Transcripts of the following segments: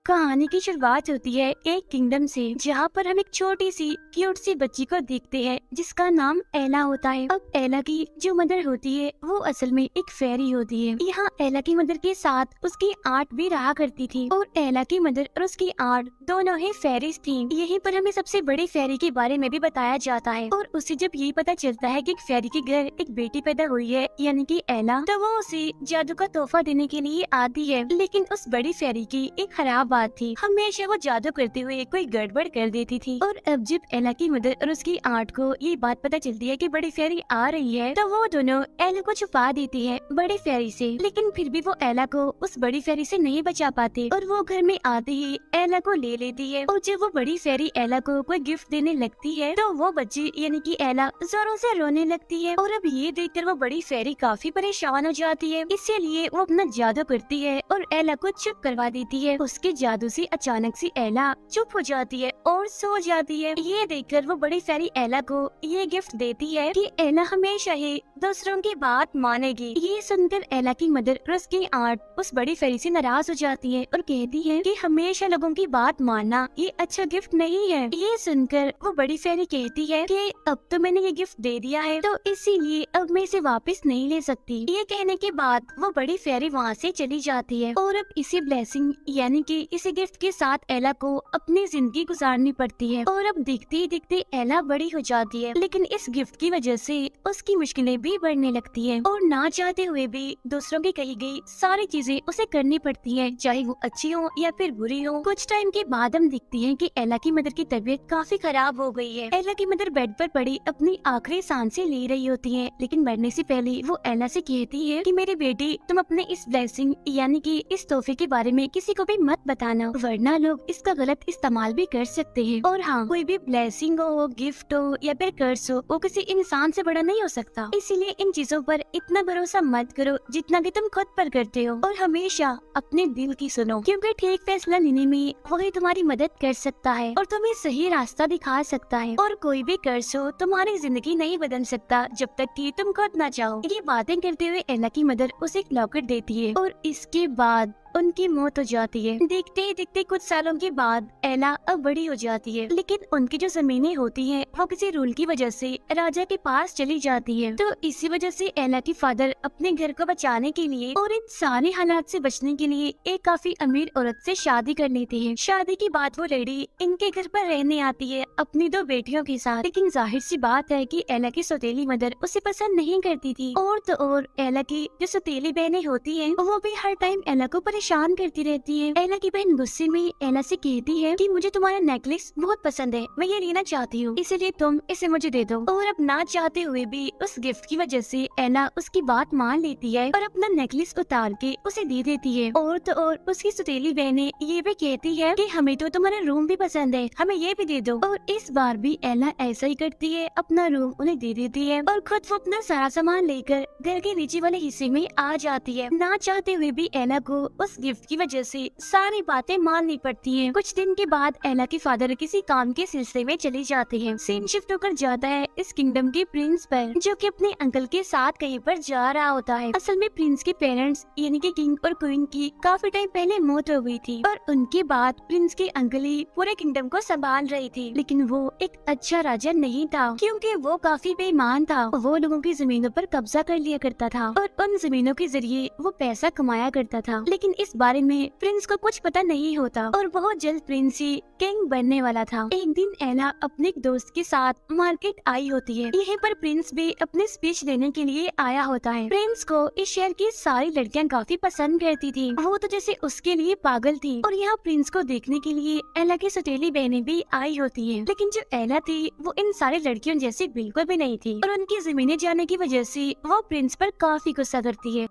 कहानी की शुरुआत होती है एक किंगडम से, जहाँ पर हम एक छोटी सी क्यूट सी बच्ची को देखते हैं जिसका नाम एला होता है। अब एला की जो मदर होती है वो असल में एक फेरी होती है। यहाँ एला की मदर के साथ उसकी आंट भी रहा करती थी और एला की मदर और उसकी आंट दोनों ही फेरीज थी। यहीं पर हमें सबसे बड़ी फेरी के बारे में भी बताया जाता है और उसे जब ये पता चलता है कि एक फेरी के घर एक बेटी पैदा हुई है यानी कि एला, तो वो उसे जादू का तोहफा देने के लिए आती है। लेकिन उस बड़ी फेरी की एक खराब बात थी, हमेशा वो जादू करते हुए कोई गड़बड़ कर देती थी। और अब जब एला की मदर और उसकी आंट को ये बात पता चलती है कि बड़ी फेरी आ रही है, तो वो दोनों एला को छुपा देती है बड़ी फेरी से। लेकिन फिर भी वो एला को उस बड़ी फेरी से नहीं बचा पाते और वो घर में आते ही एला को ले लेती है। और जब वो बड़ी फेरी एला को कोई गिफ्ट देने लगती है तो वो बच्ची यानी कि एला जोरों से रोने लगती है। और अब ये देखकर वो बड़ी फेरी काफी परेशान हो जाती है, इसीलिए वो अपना जादू करती है और एला को चुप करवा देती है। उसके जादू से अचानक से एला चुप हो जाती है और सो जाती है। ये देखकर वो बड़ी फेरी एला को ये गिफ्ट देती है कि एला हमेशा ही दूसरों की बात मानेगी। ये सुनकर एला की मदर और उसकी आंट उस बड़ी फेरी से नाराज हो जाती है और कहती है कि हमेशा लोगों की बात मानना ये अच्छा गिफ्ट नहीं है। ये सुनकर वो बड़ी फेरी कहती है कि अब तो मैंने ये गिफ्ट दे दिया है तो इसीलिए अब मैं इसे वापस नहीं ले सकती। ये कहने के बाद वो बड़ी फेरी वहाँ से चली जाती है और अब इसी ब्लेसिंग यानी कि इसी गिफ्ट के साथ एला को अपनी जिंदगी गुजारनी पड़ती है। और अब दिखते ही दिखते एला बड़ी हो जाती है, लेकिन इस गिफ्ट की वजह से उसकी मुश्किलें भी बढ़ने लगती है और ना चाहते हुए भी दूसरों की कही गई सारी चीजें उसे करनी पड़ती है, चाहे वो अच्छी हो या फिर बुरी हो। कुछ टाइम के बाद हम दिखती है कि एला की मदर की तबीयत काफी खराब हो गई है। एला की मदर बेड पर पड़ी अपनी आखिरी सांसें ले रही होती है, लेकिन मरने से पहले वो एला से कहती है कि मेरी बेटी, तुम अपने इस ब्लेसिंग यानी कि इस तोहफे के बारे में किसी को भी मत बताना, वरना लोग इसका गलत इस्तेमाल भी कर सकते हैं। और हाँ, कोई भी ब्लेसिंग हो, गिफ्ट हो या फिर कर्ज हो, वो किसी इंसान से बड़ा नहीं हो सकता, इसीलिए इन चीजों पर इतना भरोसा मत करो जितना कि तुम खुद पर करते हो। और हमेशा अपने दिल की सुनो, क्योंकि ठीक फैसला लेने में वही तुम्हारी मदद कर सकता है और तुम्हें सही रास्ता दिखा सकता है। और कोई भी कर्ज हो तुम्हारी जिंदगी नहीं बदल सकता जब तक कि तुम खुद ना चाहो। ये बातें करते हुए एला की मदर उसे एक लॉकेट देती है और इसके बाद उनकी मौत हो जाती है। देखते ही देखते कुछ सालों के बाद एला अब बड़ी हो जाती है, लेकिन उनकी जो जमीनें होती हैं वो किसी रूल की वजह से राजा के पास चली जाती है। तो इसी वजह से एला के फादर अपने घर को बचाने के लिए और इन सारे हालात से बचने के लिए एक काफी अमीर औरत से शादी कर लेते हैं। शादी के बाद वो लड़की इनके घर पर रहने आती है अपनी दो बेटियों के साथ, लेकिन जाहिर सी बात है कि एला की सौतेली मदर उसे पसंद नहीं करती थी। और तो और एला की जो सौतेली बहनें होती है वो भी हर टाइम एला को परेशान करती रहती है। एला की बहन गुस्से में एला से कहती है कि मुझे तुम्हारा नेकलेस बहुत पसंद है, मैं ये लेना चाहती हूँ, इसलिए तुम इसे मुझे दे दो। और अब ना चाहते हुए भी उस गिफ्ट की वजह से एला उसकी बात मान लेती है और अपना नेकलेस उतार के उसे दे देती है। और तो और उसकी सौतेली बहनें ये भी कहती है कि हमें तो तुम्हारा रूम भी पसंद है, हमें ये भी दे दो। और इस बार भी एला ऐसा ही करती है, अपना रूम उन्हें दे देती है और खुद वो अपना सारा सामान लेकर घर के नीचे वाले हिस्से में आ जाती है। ना चाहते हुए भी एला को उस गिफ्ट की वजह से सारी बातें माननी पड़ती हैं। कुछ दिन के बाद एला के फादर किसी काम के सिलसिले में चले जाते हैं। सीन शिफ्ट होकर जाता है इस किंगडम के प्रिंस पर, जो कि अपने अंकल के साथ कहीं पर जा रहा होता है। असल में प्रिंस के पेरेंट्स यानी कि किंग और क्वीन की काफी टाइम पहले मौत हो गई थी और उनके बाद प्रिंस के अंकल ही पूरे किंगडम को संभाल रहे थे। लेकिन वो एक अच्छा राजा नहीं था, क्योंकि वो काफी बेईमान था। वो लोगों की जमीनों पर कब्जा कर लिया करता था और उन जमीनों के जरिए वो पैसा कमाया करता था। लेकिन इस बारे में प्रिंस को कुछ पता नहीं होता और बहुत जल्द प्रिंस ही किंग बनने वाला था। एक दिन एला अपने एक दोस्त के साथ मार्केट आई होती है। यहीं पर प्रिंस भी अपनी स्पीच देने के लिए आया होता है। प्रिंस को इस शहर की सारी लड़कियां काफी पसंद करती थी, वो तो जैसे उसके लिए पागल थी। और यहाँ प्रिंस को देखने के लिए एला की सौतेली बहनें भी आई होती है, लेकिन जो एला थी वो इन सारी लड़कियों जैसी बिल्कुल भी नहीं थी और उनकी जमीनें जाने की वजह से वो प्रिंस पर काफी गुस्सा करती है।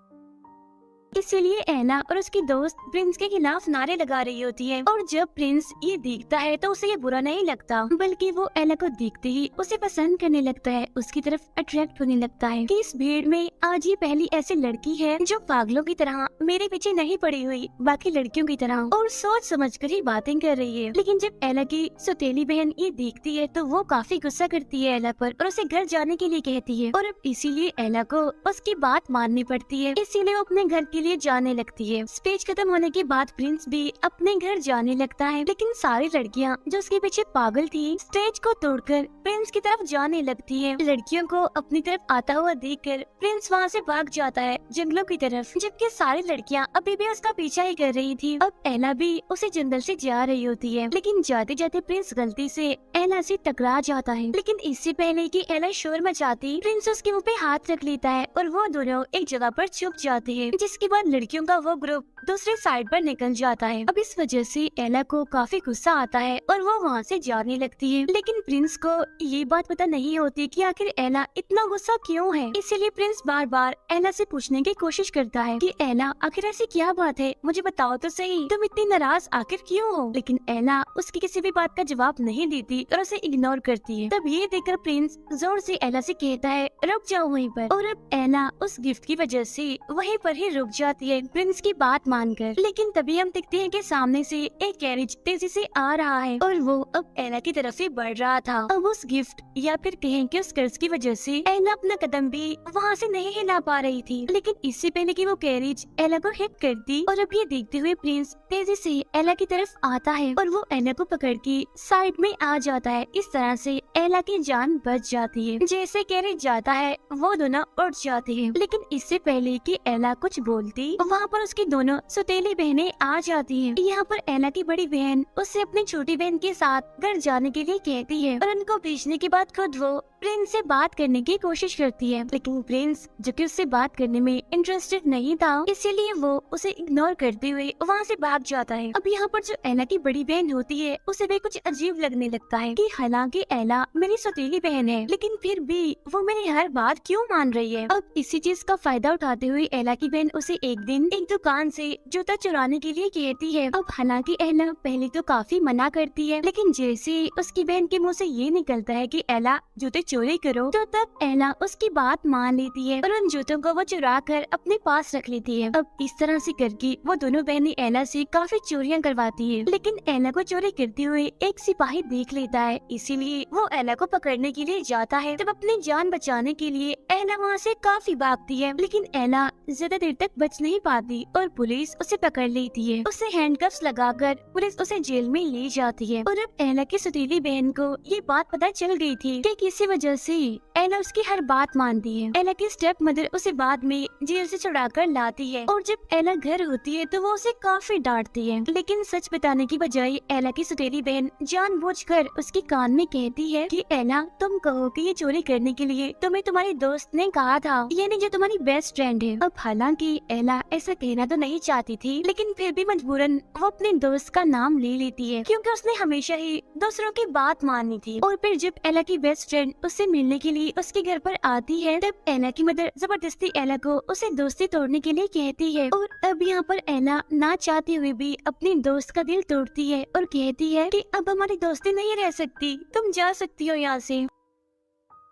इसीलिए एला और उसकी दोस्त प्रिंस के खिलाफ नारे लगा रही होती है। और जब प्रिंस ये देखता है तो उसे ये बुरा नहीं लगता, बल्कि वो एला को देखते ही उसे पसंद करने लगता है, उसकी तरफ अट्रैक्ट होने लगता है कि इस भीड़ में आज ये पहली ऐसी लड़की है जो पागलों की तरह मेरे पीछे नहीं पड़ी हुई बाकी लड़कियों की तरह और सोच समझ कर ही बातें कर रही है। लेकिन जब एला की सौतेली बहन ये देखती है तो वो काफी गुस्सा करती है एला पर और उसे घर जाने के लिए कहती है। और अब इसीलिए एला को उसकी बात माननी पड़ती है, इसीलिए वो अपने घर के लिए जाने लगती है। स्पीच खत्म होने के बाद प्रिंस भी अपने घर जाने लगता है, लेकिन सारी लड़कियां जो उसके पीछे पागल थी स्टेज को तोड़कर प्रिंस की तरफ जाने लगती है। लड़कियों को अपनी तरफ आता हुआ देखकर प्रिंस वहाँ से भाग जाता है जंगलों की तरफ, जबकि सारी लड़कियां अभी भी उसका पीछा ही कर रही थी। अब एला भी उसे जंगल से जा रही होती है, लेकिन जाते जाते प्रिंस गलती से एला से टकरा जाता है। लेकिन इससे पहले कि एला शोर मचाती, प्रिंस उसके मुंह पे हाथ रख लेता है और वो दोनों एक जगह पर छुप जाते हैं, जिसके बाद लड़कियों का वो ग्रुप दूसरी साइड पर निकल जाता है। अब इस वजह से एला को काफी गुस्सा आता है और वो वहाँ से जाने लगती है, लेकिन प्रिंस को ये बात पता नहीं होती कि आखिर एला इतना गुस्सा क्यों है। इसीलिए प्रिंस बार बार एला से पूछने की कोशिश करता है कि एला आखिर ऐसी क्या बात है, मुझे बताओ तो सही, तुम इतनी नाराज आखिर क्यों हो। लेकिन एला उसकी किसी भी बात का जवाब नहीं देती और उसे इग्नोर करती है। तब ये देखकर प्रिंस जोर से एला से कहता है रुक जाओ वहीं पर, और अब एला उस गिफ्ट की वजह से वहीं पर ही रुक जाती है प्रिंस की बात मानकर। लेकिन तभी हम देखते हैं कि सामने से एक कैरेज तेजी से आ रहा है और वो अब एला की तरफ से बढ़ रहा था। अब उस गिफ्ट या फिर कहें कि उस कर्ज की वजह से एला अपना कदम भी वहाँ से नहीं हिला पा रही थी। लेकिन इससे पहले कि वो कैरेज एला को हिट करती, और अब ये देखते हुए प्रिंस तेजी से एला की तरफ आता है और वो एला को पकड़ के साइड में आ जाता है। इस तरह से एला की जान बच जाती है। जैसे कैरेज जाता है वो दोनों उठ जाते हैं, लेकिन इससे पहले कि एला कुछ बोलती, वहाँ पर उसकी दोनों सौतेली बहनें आ जाती हैं। यहाँ पर एला की बड़ी बहन उससे अपनी छोटी बहन के साथ घर जाने के लिए कहती है और उनको भेजने के बाद खुद वो प्रिंस से बात करने की कोशिश करती है, लेकिन प्रिंस जो कि उससे बात करने में इंटरेस्टेड नहीं था, इसीलिए वो उसे इग्नोर करते हुए वहाँ से भाग जाता है। अब यहाँ पर जो एला की बड़ी बहन होती है उसे भी कुछ अजीब लगने लगता है कि हालांकि एला मेरी सौतेली बहन है, लेकिन फिर भी वो मेरी हर बात क्यों मान रही है। अब इसी चीज का फायदा उठाते हुए एला की बहन उसे एक दिन एक दुकान से जूता चुराने के लिए कहती है। अब हालांकि एला पहले तो काफी मना करती है, लेकिन जैसे उसकी बहन के मुँह से ये निकलता है कि एला जूते चोरी करो, तो तब एला उसकी बात मान लेती है और उन जूतों को वो चुरा कर अपने पास रख लेती है। अब इस तरह से करके वो दोनों बहनें एला से काफी चोरियां करवाती है, लेकिन एला को चोरी करते हुए एक सिपाही देख लेता है, इसीलिए वो एला को पकड़ने के लिए जाता है। तब अपनी जान बचाने के लिए एला वहाँ से काफी भागती है, लेकिन एला ज्यादा देर तक बच नहीं पाती और पुलिस उसे पकड़ लेती है। उसे हैंडकफ्स लगाकर पुलिस उसे जेल में ले जाती है। और अब एला की सौतेली बहन को ये बात पता चल गई थी कि किसी वजह से एला उसकी हर बात मानती है। एला की स्टेप मदर उसे बाद में जेल से छुड़ाकर लाती है और जब एला घर होती है तो वो उसे काफी डांटती है, लेकिन सच बताने की बजाय एला की सौतेली बहन जानबूझकर उसके कान में कहती है कि एला तुम कहो कि ये चोरी करने के लिए तुम्हें तुम्हारे दोस्त ने कहा था, यानी जो तुम्हारी बेस्ट फ्रेंड है। अब हालांकि एला ऐसा कहना तो नहीं चाहती थी, लेकिन फिर भी मजबूरन वो अपने दोस्त का नाम ले लेती है, क्योंकि उसने हमेशा ही दूसरों की बात मानी थी। और फिर जब एला की बेस्ट फ्रेंड उससे मिलने के लिए उसके घर पर आती है, तब एला की मदर जबरदस्ती एला को उसे दोस्ती तोड़ने के लिए कहती है। और अब यहाँ पर एला ना चाहते हुए भी अपनी दोस्त का दिल तोड़ती है और कहती है कि अब हमारी दोस्ती नहीं रह सकती, तुम जा सकती हो यहाँ से।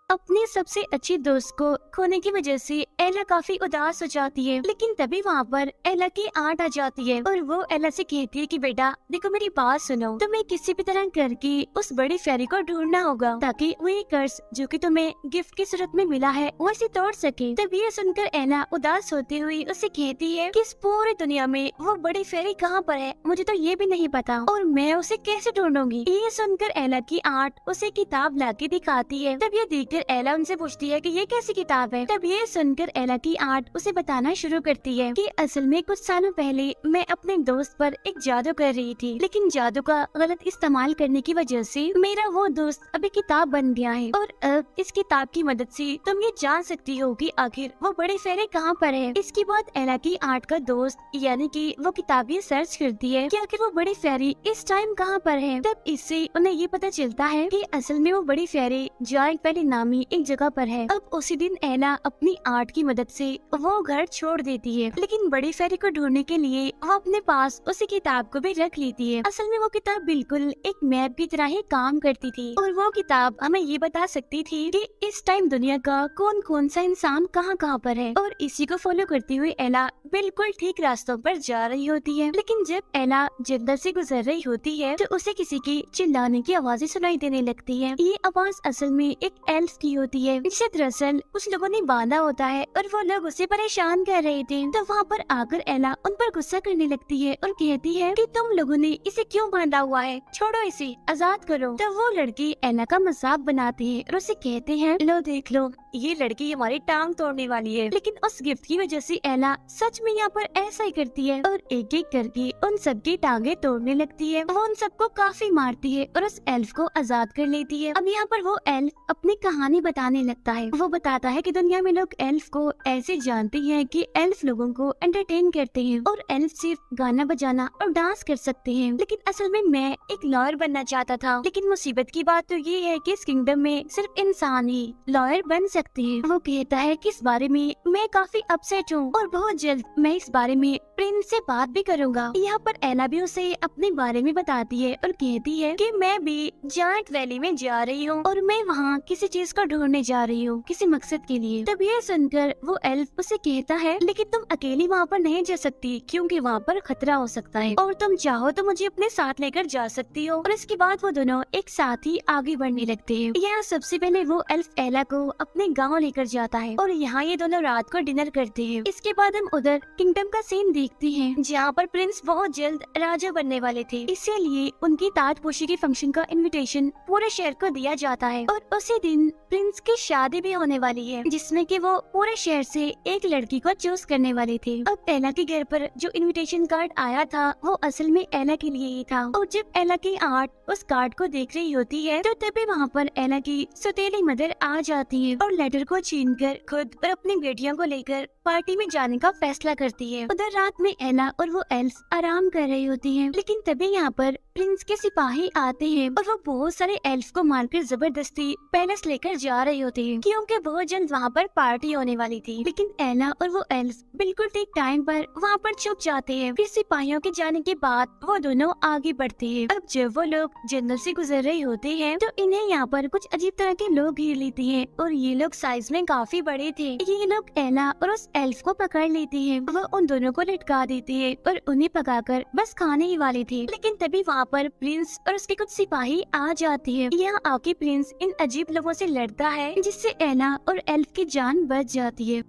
अपनी सबसे अच्छी दोस्त को खोने की वजह से एला काफी उदास हो जाती है, लेकिन तभी वहाँ पर एला की आंट आ जाती है और वो एला से कहती है कि बेटा देखो मेरी बात सुनो, तुम्हें किसी भी तरह करके उस बड़ी फेरी को ढूंढना होगा ताकि वो ये कर्ज जो कि तुम्हें गिफ्ट की सूरत में मिला है वो इसे तोड़ सके। तब ये सुनकर एला उदास होते हुए उससे कहती है कि इस पूरी दुनिया में वो बड़ी फेरी कहाँ पर है, मुझे तो ये भी नहीं पता और मैं उसे कैसे ढूंढूंगी। ये सुनकर एला की आंट उसे किताब लाके दिखाती है। तब ये देखकर एला उनसे पूछती है कि ये कैसी किताब है। तब ये सुनकर एला की आंट उसे बताना शुरू करती है कि असल में कुछ सालों पहले मैं अपने दोस्त पर एक जादू कर रही थी, लेकिन जादू का गलत इस्तेमाल करने की वजह से मेरा वो दोस्त अभी किताब बन गया है और अब इस किताब की मदद से तुम ये जान सकती हो कि आखिर वो बड़े फेरे कहाँ पर है। इसके बाद एला की आंट का दोस्त यानी कि वो किताब ये सर्च करती है कि आखिर वो बड़ी फेरी इस टाइम कहाँ पर है। तब इससे उन्हें ये पता चलता है कि असल में वो बड़ी फेरी जॉइंट वैली नामी एक जगह पर है। अब उसी दिन एला अपनी आर्ट की मदद से वो घर छोड़ देती है, लेकिन बड़ी फेरी को ढूंढने के लिए वो अपने पास उसी किताब को भी रख लेती है। असल में वो किताब बिल्कुल एक मैप की तरह ही काम करती थी और वो किताब हमें ये बता सकती थी कि इस टाइम दुनिया का कौन कौन सा इंसान कहाँ कहाँ पर है। और इसी को फॉलो करते हुए एला बिल्कुल ठीक रास्तों पर जा रही होती है, लेकिन जब एला जंगल से गुजर रही होती है तो उसे किसी की चिल्लाने की आवाजें सुनाई देने लगती है। ये आवाज असल में एक एल्फ एल्फ की होती है, जिसे दरअसल कुछ लोगों ने बांधा होता है और वो लोग उसे परेशान कर रहे थे। तो वहाँ पर आकर एला उन पर गुस्सा करने लगती है और कहती है कि तुम लोगों ने इसे क्यों बांधा हुआ है, छोड़ो इसे, आजाद करो। तो वो लड़की एला का मजाक बनाते हैं और उसे कहते हैं, लो देख लो, ये लड़की हमारी टांग तोड़ने वाली है। लेकिन उस गिफ्ट की वजह से एला सच में यहाँ पर ऐसा ही करती है और एक एक करके उन सबकी टांगे तोड़ने लगती है। वो उन सबको काफी मारती है और उस एल्फ को आजाद कर लेती है। अब यहाँ पर वो एल्फ अपनी कहानी बताने लगता है। वो बताता है कि दुनिया में लोग एल्फ को ऐसे जानते हैं कि एल्फ लोगों को एंटरटेन करते हैं और एल्फ सिर्फ गाना बजाना और डांस कर सकते हैं। लेकिन असल में मैं एक लॉयर बनना चाहता था। लेकिन मुसीबत की बात तो ये है कि इस किंगडम में सिर्फ इंसान ही लॉयर बन सकते हैं। वो कहता है कि इस बारे में मैं काफी अपसेट हूँ और बहुत जल्द मैं इस बारे में प्रिंस से बात भी करूँगा। यहाँ पर एला भी उसे अपने बारे में बताती है और कहती है कि मैं भी जायंट वैली में जा रही हूँ और मैं वहाँ किसी चीज को ढूंढने जा रही हूँ, किसी मकसद के लिए। तब ये सुनकर वो एल्फ उसे कहता है, लेकिन तुम अकेली वहाँ पर नहीं जा सकती क्योंकि वहाँ पर खतरा हो सकता है और तुम चाहो तो मुझे अपने साथ लेकर जा सकती हो। और इसके बाद वो दोनों एक साथ ही आगे बढ़ने लगते हैं। यहाँ सबसे पहले वो एल्फ एला को अपने गाँव लेकर जाता है और यहाँ ये दोनों रात को डिनर करते हैं। इसके बाद हम उधर किंगडम का सीन देखते हैं जहाँ पर प्रिंस बहुत जल्द राजा बनने वाले थे, इसीलिए उनकी ताजपोशी के फंक्शन का इनविटेशन पूरे शहर को दिया जाता है और उसी दिन प्रिंस की शादी भी होने वाली है, जिसमें कि वो पूरे शहर से एक लड़की को चूज करने वाले थे। अब एला के घर पर जो इनविटेशन कार्ड आया था वो असल में एला के लिए ही था और जब एला की आर्ट उस कार्ड को देख रही होती है तो तभी वहाँ पर एला की सौतेली मदर आ जाती है और लेटर को छीनकर खुद और अपनी बेटियों को लेकर पार्टी में जाने का फैसला करती है। उधर रात में एला और वो एल्फ आराम कर रही होती हैं, लेकिन तभी यहाँ पर प्रिंस के सिपाही आते हैं और वो बहुत सारे एल्फ को मारकर जबरदस्ती पैलेस लेकर जा रहे होते हैं क्योंकि बहुत जल्द वहाँ पर पार्टी होने वाली थी। लेकिन एला और वो एल्फ बिल्कुल ठीक टाइम पर वहाँ पर छुप जाते हैं। फिर सिपाहियों के जाने के बाद वो दोनों आगे बढ़ते हैं। अब जब वो लोग जंगल से गुजर रहे होते हैं तो इन्हें यहाँ पर कुछ अजीब तरह के लोग घेर लेते हैं और ये लोग साइज में काफी बड़े थे। ये लोग एला और उस एल्फ को पकड़ लेते हैं। वो उन दोनों को लटका देते हैं और उन्हें पकाकर बस खाने ही वाले थे। लेकिन तभी वहाँ पर प्रिंस और उसके कुछ सिपाही आ जाते हैं। यहाँ आके प्रिंस इन अजीब लोगों से लड़ता है जिससे एला और एल्फ की जान बच जाती है।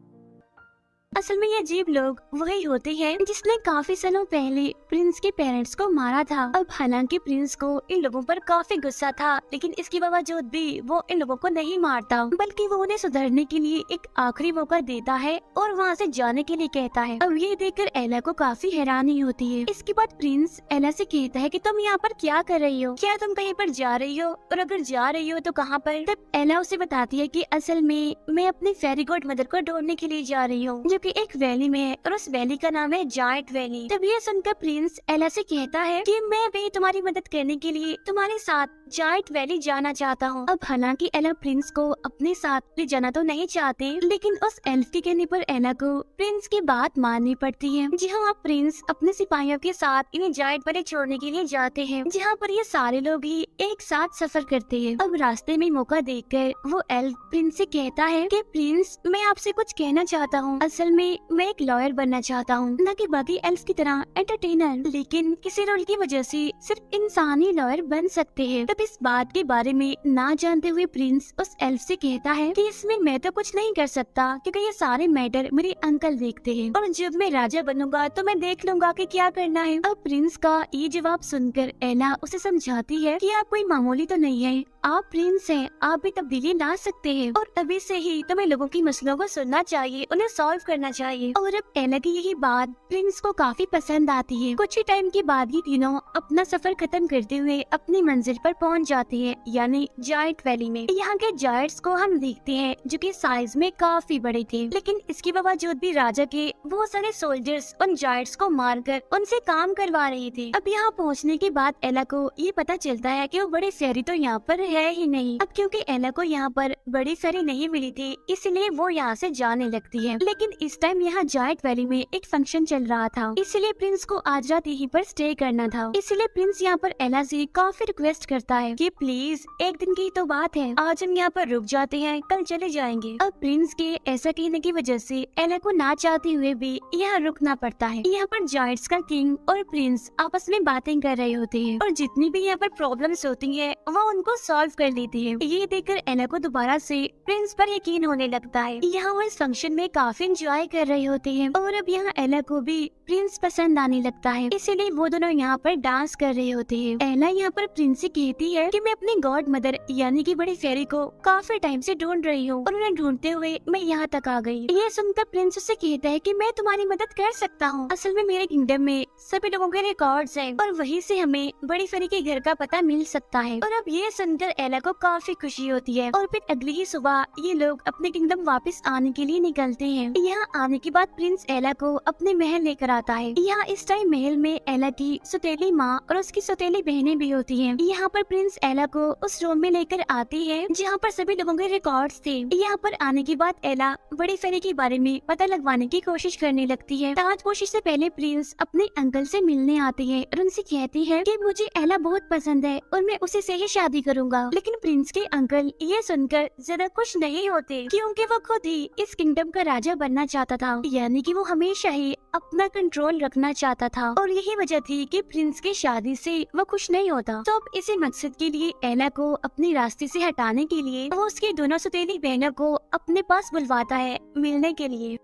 असल में ये अजीब लोग वही होते हैं जिसने काफी सालों पहले प्रिंस के पेरेंट्स को मारा था। अब हालांकि प्रिंस को इन लोगों पर काफी गुस्सा था, लेकिन इसके बावजूद भी वो इन लोगों को नहीं मारता, बल्कि वो उन्हें सुधरने के लिए एक आखिरी मौका देता है और वहाँ से जाने के लिए कहता है। अब ये देखकर एला को काफी हैरानी होती है। इसके बाद प्रिंस एला से कहता है कि तुम यहाँ पर क्या कर रही हो, क्या तुम कहीं पर जा रही हो, और अगर जा रही हो तो कहाँ पर। तब एला उसे बताती है कि असल में मैं अपनी फेरी गॉड मदर को ढूंढने के लिए जा रही हूँ, जो कि एक वैली में है और उस वैली का नाम है जायंट वैली। तब ये सुनकर प्रिंस एला से कहता है कि मैं भी तुम्हारी मदद करने के लिए तुम्हारे साथ जायंट वैली जाना चाहता हूँ। अब हालांकि एला प्रिंस को अपने साथ ले जाना तो नहीं चाहते, लेकिन उस एल्फ के कहने पर एला को प्रिंस की बात माननी पड़ती है। जी हाँ, प्रिंस अपने सिपाहियों के साथ इन्हें जायंट वैली छोड़ने के लिए जाते हैं, जहाँ पर ये सारे लोग ही एक साथ सफर करते हैं। अब रास्ते में मौका देखकर वो एल्फ प्रिंस से कहता है कि प्रिंस, मैं आपसे कुछ कहना चाहता हूँ। असल में मैं एक लॉयर बनना चाहता हूँ, न कि बाकी एल्फ की तरह एंटरटेनर, लेकिन किसी रोल की वजह से सिर्फ इंसान ही लॉयर बन सकते हैं। तब इस बात के बारे में ना जानते हुए प्रिंस उस एल्फ से कहता है कि इसमें मैं तो कुछ नहीं कर सकता क्योंकि ये सारे मैटर मेरे अंकल देखते हैं और जब मैं राजा बनूंगा तो मैं देख लूंगा कि क्या करना है। अब प्रिंस का ये जवाब सुनकर एला उसे समझाती है कि आप कोई मामूली तो नहीं है, आप प्रिंस हैं, आप भी तब्दीली ला सकते हैं और अभी से ही तुम्हें लोगों की मसलों को सुनना चाहिए, उन्हें सॉल्व करना चाहिए। और अब एला की यही बात प्रिंस को काफी पसंद आती है। कुछ ही टाइम के बाद ये तीनों अपना सफर खत्म करते हुए अपनी मंजिल पर पहुंच जाते हैं, यानी जायंट वैली में। यहाँ के जायंट्स को हम देखते हैं जो कि साइज में काफी बड़े थे, लेकिन इसके बावजूद भी राजा के बहुत सारे सोल्जर्स उन जायंट्स को मारकर उनसे काम करवा रहे थे। अब यहाँ पहुँचने के बाद एला को ये पता चलता है कि वो बड़ी फेरी तो यहाँ पर है ही नहीं। अब क्योंकि एला को यहाँ पर बड़ी फेरी नहीं मिली थी, इसलिए वो यहाँ से जाने लगती है। लेकिन इस टाइम यहाँ जायंट वैली में एक फंक्शन चल रहा था, इसलिए प्रिंस को आज रात यहीं पर स्टे करना था। इसलिए प्रिंस यहाँ पर एला से काफी रिक्वेस्ट करता है कि प्लीज एक दिन की तो बात है, आज हम यहाँ पर रुक जाते हैं, कल चले जाएंगे। अब प्रिंस के ऐसा कहने की वजह से एला को ना चाहते हुए भी यहाँ रुकना पड़ता है। यहाँ पर जायंट्स का किंग और प्रिंस आपस में बातें कर रहे होते हैं और जितनी भी यहाँ पर प्रॉब्लम्स होती है वो उनको सॉल्व सॉल्व कर लेती है। ये देखकर एला को दोबारा से प्रिंस पर यकीन होने लगता है। यहाँ वो इस फंक्शन में काफी एंजॉय कर रहे होते हैं और अब यहाँ एला को भी प्रिंस पसंद आने लगता है, इसीलिए वो दोनों यहाँ पर डांस कर रहे होते हैं। एला यहाँ पर प्रिंस से कहती है कि मैं अपनी गॉड मदर यानी कि बड़ी फेरी को काफी टाइम से ढूंढ रही हूँ और उन्हें ढूंढते हुए मैं यहाँ तक आ गई। ये सुनकर प्रिंस उससे कहता है कि मैं तुम्हारी मदद कर सकता हूँ। असल में मेरे किंगडम में सभी लोगों के रिकॉर्ड्स हैं और वहीं से हमें बड़ी फेरी के घर का पता मिल सकता है। और अब ये सुनकर एला को काफी खुशी होती है और फिर अगली ही सुबह ये लोग अपने किंगडम वापस आने के लिए निकलते हैं। यहाँ आने के बाद प्रिंस एला को अपने महल लेकर आता है। यहाँ इस टाइम महल में एला की सौतेली माँ और उसकी सौतेली बहनें भी होती हैं। यहाँ पर प्रिंस एला को उस रूम में लेकर आती है जहाँ पर सभी लोगों के रिकॉर्ड्स थे। यहाँ पर आने के बाद एला बड़ी फेरी के बारे में पता लगवाने की कोशिश करने लगती है। ताजपोशी से पहले प्रिंस अपने अंकल से मिलने आती है और उनसे कहती है कि मुझे एला बहुत पसंद है और मैं उसी से ही शादी करूंगा। लेकिन प्रिंस के अंकल ये सुनकर ज्यादा खुश नहीं होते क्योंकि वो खुद ही इस किंगडम का राजा बनना चाहता था, यानी कि वो हमेशा ही अपना कंट्रोल रखना चाहता था और यही वजह थी कि प्रिंस की शादी से वो खुश नहीं होता। तो अब इसी मकसद के लिए एला को अपने रास्ते से हटाने के लिए वो उसकी दोनों सौतेली बहनों को अपने पास बुलवाता है मिलने के लिए।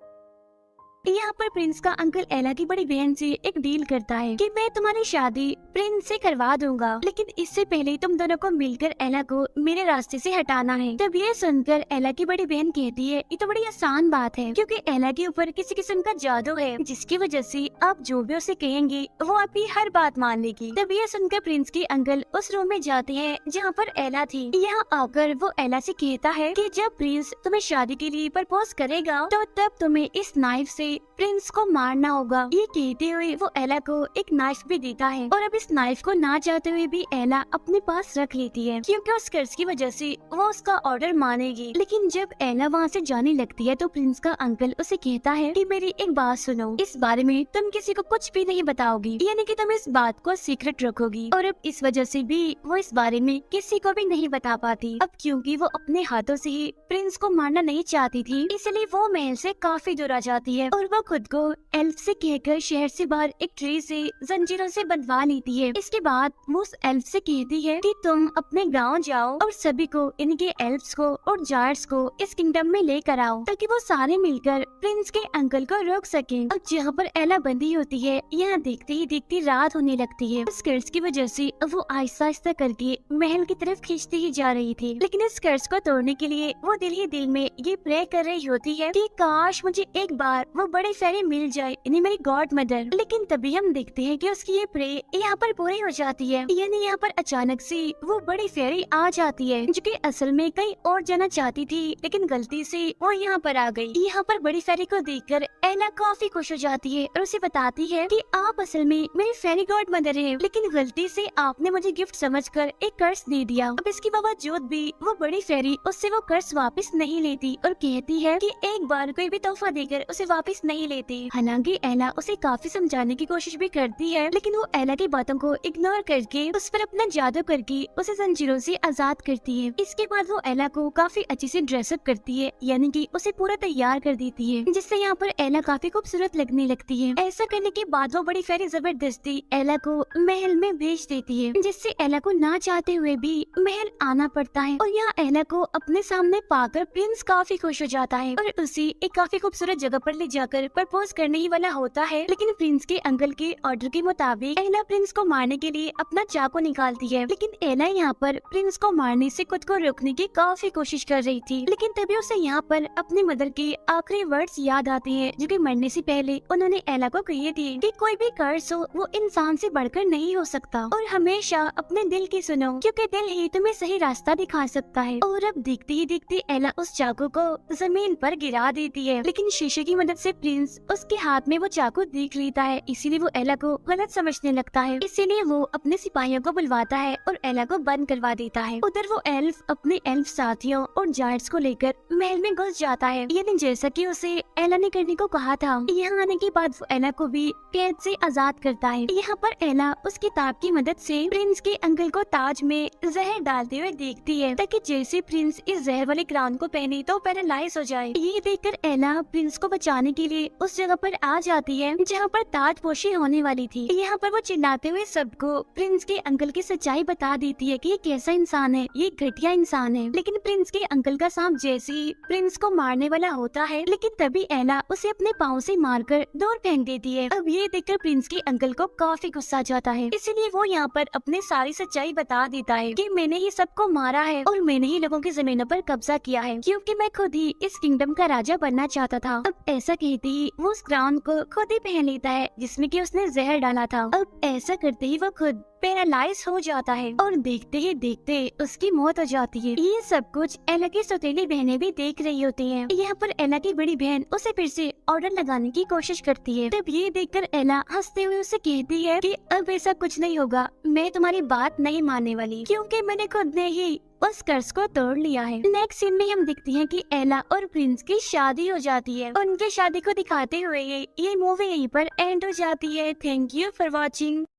यहाँ पर प्रिंस का अंकल एला की बड़ी बहन से एक डील करता है कि मैं तुम्हारी शादी प्रिंस से करवा दूंगा, लेकिन इससे पहले तुम दोनों को मिलकर एला को मेरे रास्ते से हटाना है। तब ये सुनकर एला की बड़ी बहन कहती है ये तो बड़ी आसान बात है क्योंकि एला के ऊपर किसी किस्म का जादू है जिसकी वजह से आप जो भी उसे कहेंगे वो आपकी हर बात मान लेगी। तब ये सुनकर प्रिंस के अंकल उस रूम में जाते हैं जहाँ पर एला थी। यहाँ आकर वो एला से कहता है कि जब प्रिंस तुम्हें शादी के लिए प्रपोज करेगा तो तब तुम्हें इस नाइफ से प्रिंस को मारना होगा। ये कहते हुए वो एला को एक नाइफ भी देता है और अब इस नाइफ को ना चाहते हुए भी एला अपने पास रख लेती है क्योंकि उस कर्ज की वजह से वो उसका ऑर्डर मानेगी। लेकिन जब एला वहाँ से जाने लगती है तो प्रिंस का अंकल उसे कहता है कि मेरी एक बात सुनो, इस बारे में तुम किसी को कुछ भी नहीं बताओगी, यानी कि तुम इस बात को सीक्रेट रखोगी। और अब इस वजह से भी वो इस बारे में किसी को भी नहीं बता पाती। अब क्योंकि वो अपने हाथों से ही प्रिंस को मारना नहीं चाहती थी, इसलिए वो महल से काफी दूर आ जाती है और वो खुद को एल्फ से कहकर शहर से बाहर एक ट्री से जंजीरों से बंधवा लेती है। इसके बाद वो उस एल्फ से कहती है कि तुम अपने गांव जाओ और सभी को, इनके एल्फ्स को और जायर्स को इस किंगडम में लेकर आओ ताकि वो सारे मिलकर प्रिंस के अंकल को रोक सकें। अब जहाँ पर एला बंदी होती है यहाँ देखते ही देखती रात होने लगती है। इस कर्ज की वजह से वो आहिस्ता आहिस्ता करके महल की तरफ खींचती ही जा रही थी, लेकिन इस कर्ज को तोड़ने के लिए वो दिल ही दिल में ये प्रे कर रही होती है कि काश मुझे एक बार वो बड़ी फेरी मिल जाए, यानी मेरी गॉड मदर। लेकिन तभी हम देखते हैं कि उसकी ये प्रे यहाँ पर पूरी हो जाती है, यानी यहाँ पर अचानक से वो बड़ी फेरी आ जाती है जो कि असल में कहीं और जाना चाहती थी लेकिन गलती से वो यहाँ पर आ गई। यहाँ पर बड़ी फेरी को देखकर एला काफी खुश हो जाती है और उसे बताती है कि आप असल में मेरी फेरी गॉड मदर है, लेकिन गलती से आपने मुझे गिफ्ट समझकर एक कर्ज दे दिया। अब इसके बावजूद भी वो बड़ी फेरी उससे वो कर्ज वापस नहीं लेती और कहती है कि एक बार कोई भी तोहफा देकर उसे वापस नहीं लेती। हालांकि एला उसे काफी समझाने की कोशिश भी करती है, लेकिन वो एला की बातों को इग्नोर करके उस पर अपना जादू करके उसे जंजीरों से आजाद करती है। इसके बाद वो एला को काफी अच्छी से ड्रेसअप करती है, यानी कि उसे पूरा तैयार कर देती है, जिससे यहाँ पर एला काफी खूबसूरत लगने लगती है। ऐसा करने के बाद वो बड़ी फेरी जबरदस्ती एला को महल में भेज देती है, जिससे एला को ना चाहते हुए भी महल आना पड़ता है। और यहाँ एला को अपने सामने पाकर प्रिंस काफी खुश हो जाता है और उसे एक काफी खूबसूरत जगह पर ले जाकर प्रपोज करने ही वाला होता है। लेकिन प्रिंस के अंकल के ऑर्डर के मुताबिक एला प्रिंस को मारने के लिए अपना चाकू निकालती है, लेकिन एला यहाँ पर प्रिंस को मारने से खुद को रोकने की काफी कोशिश कर रही थी। लेकिन तभी उसे यहाँ पर अपनी मदर के आखिरी वर्ड्स याद आते हैं जो कि मरने से पहले उन्होंने एला को कहे थे कि कोई भी कर्ज हो वो इंसान से बढ़कर नहीं हो सकता और हमेशा अपने दिल की सुनो क्योंकि दिल ही तुम्हें सही रास्ता दिखा सकता है। और अब देखते ही देखते एला उस चाकू को जमीन पर गिरा देती है, लेकिन शीशे की मदद से प्रिंस उसके हाथ में वो चाकू देख लेता है, इसीलिए वो एला को गलत समझने लगता है। इसीलिए वो अपने सिपाहियों को बुलवाता है और एला को बंद करवा देता है। उधर वो एल्फ अपने एल्फ साथियों और जायर्स को लेकर महल में घुस जाता है, यानी जैसा कि उसे एला ने करने को कहा था। यहाँ आने के बाद वो एला को भी कैद से आजाद करता है। यहाँ पर एला उस किताब की मदद से प्रिंस के अंकल को ताज में जहर डालते हुए देखती है ताकि जैसे प्रिंस इस जहर वाले क्राउन को पहने तो पैरालाइज हो जाए। ये देखकर एला प्रिंस को बचाने के के लिए उस जगह पर आ जाती है जहाँ पर ताजपोशी होने वाली थी। यहाँ पर वो चिल्लाते हुए सबको प्रिंस के अंकल की सच्चाई बता देती है कि ये कैसा इंसान है, ये घटिया इंसान है। लेकिन प्रिंस के अंकल का सांप जैसे ही प्रिंस को मारने वाला होता है, लेकिन तभी एला उसे अपने पाँव से मारकर दूर फेंक देती है। अब ये देखकर प्रिंस के अंकल को काफी गुस्सा आ जाता है, इसीलिए वो यहाँ पर अपनी सारी सच्चाई बता देता है कि मैंने ही सबको मारा है और मैंने ही लोगों की जमीनों पर कब्जा किया है, क्योंकि मैं खुद ही इस किंगडम का राजा बनना चाहता था। अब ऐसा कहते ही वो उस क्राउन को खुद ही पहन लेता है जिसमें कि उसने जहर डाला था। अब ऐसा करते ही वो खुद पैरालाइज हो जाता है और देखते ही देखते उसकी मौत हो जाती है। ये सब कुछ एला की सौतेली बहनें भी देख रही होती हैं। यहाँ पर एला की बड़ी बहन उसे फिर से ऑर्डर लगाने की कोशिश करती है। तब ये देखकर एला हंसते हुए उसे कहती है कि अब ऐसा कुछ नहीं होगा, मैं तुम्हारी बात नहीं मानने वाली, क्योंकि मैंने खुद ने ही उस कर्ज को तोड़ लिया है। नेक्स्ट सीन में हम देखते हैं कि एला और प्रिंस की शादी हो जाती है। उनकी शादी को दिखाते हुए ये मूवी यहीं पर एंड हो जाती है। Thank you for watching.